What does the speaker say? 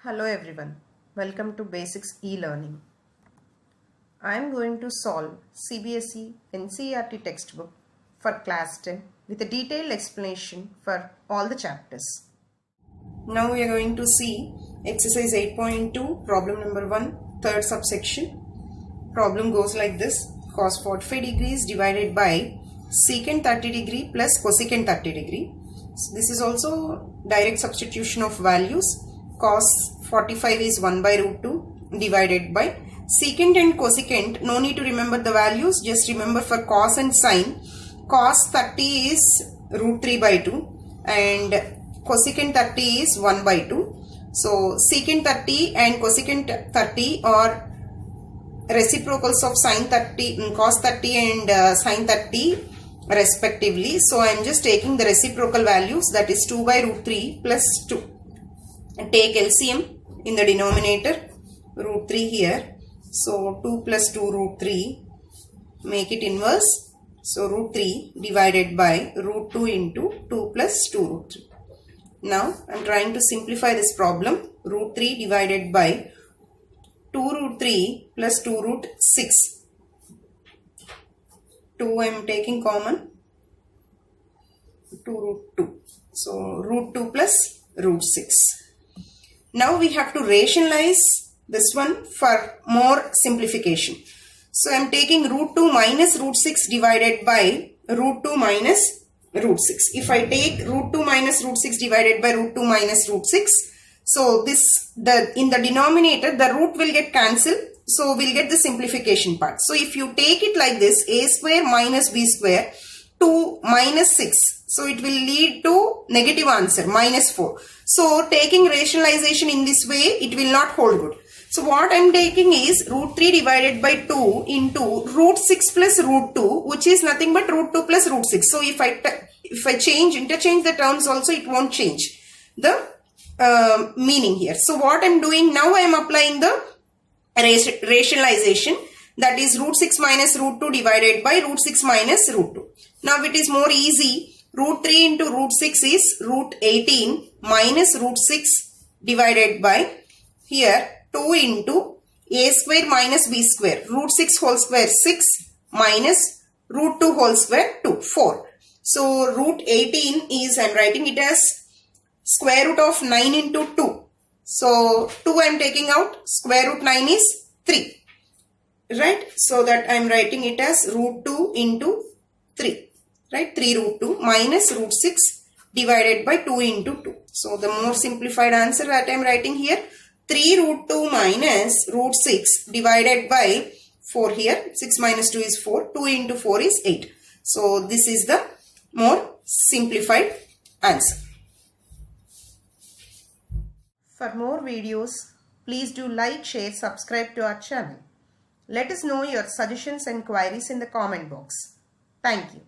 Hello everyone, welcome to Basics E-Learning. I am going to solve CBSE NCERT textbook for class 10 with a detailed explanation for all the chapters. Now we are going to see exercise 8.2 problem number 1, third subsection. Problem goes like this: cos 45 degrees divided by secant 30 degree plus cosecant 30 degree. So this is also direct substitution of values. Cos 45 is 1 by root 2 divided by secant and cosecant. No need to remember the values, just remember for cos and sine. Cos 30 is root 3 by 2 and cosecant 30 is 1 by 2. So secant 30 and cosecant 30 are reciprocals of sine 30, cos 30 and sine 30 respectively. So I am just taking the reciprocal values, that is 2 by root 3 plus 2. Take LCM in the denominator, root 3 here. So 2 plus 2 root 3, make it inverse. So root 3 divided by root 2 into 2 plus 2 root 3. Now I am trying to simplify this problem. Root 3 divided by 2 root 3 plus 2 root 6. 2 I am taking common. 2 root 2. So root 2 plus root 6. Now we have to rationalize this one for more simplification. So I am taking root 2 minus root 6 divided by root 2 minus root 6. If I take root 2 minus root 6 divided by root 2 minus root 6, so in the denominator the root will get cancelled. So we'll get the simplification part. So if you take it like this, a square minus b square 2 minus 6. So it will lead to negative answer, minus 4. So taking rationalization in this way, it will not hold good. So what I am taking is root 3 divided by 2 into root 6 plus root 2, which is nothing but root 2 plus root 6. So if I interchange the terms also, it won't change the meaning here. So what I am doing now, I am applying the rationalization, that is root 6 minus root 2 divided by root 6 minus root 2. Now it is more easy. Root 3 into root 6 is root 18 minus root 6 divided by here 2 into a square minus b square. Root 6 whole square 6 minus root 2 whole square 2, 4. So root 18 is, I am writing it as square root of 9 into 2. So 2 I am taking out, square root 9 is 3. Right? So that I am writing it as root 2 into 3. Right? 3 root 2 minus root 6 divided by 2 into 2. So the more simplified answer that I am writing here, 3 root 2 minus root 6 divided by 4 here. 6 minus 2 is 4. 2 into 4 is 8. So this is the more simplified answer. For more videos, please do like, share, subscribe to our channel. Let us know your suggestions and queries in the comment box. Thank you.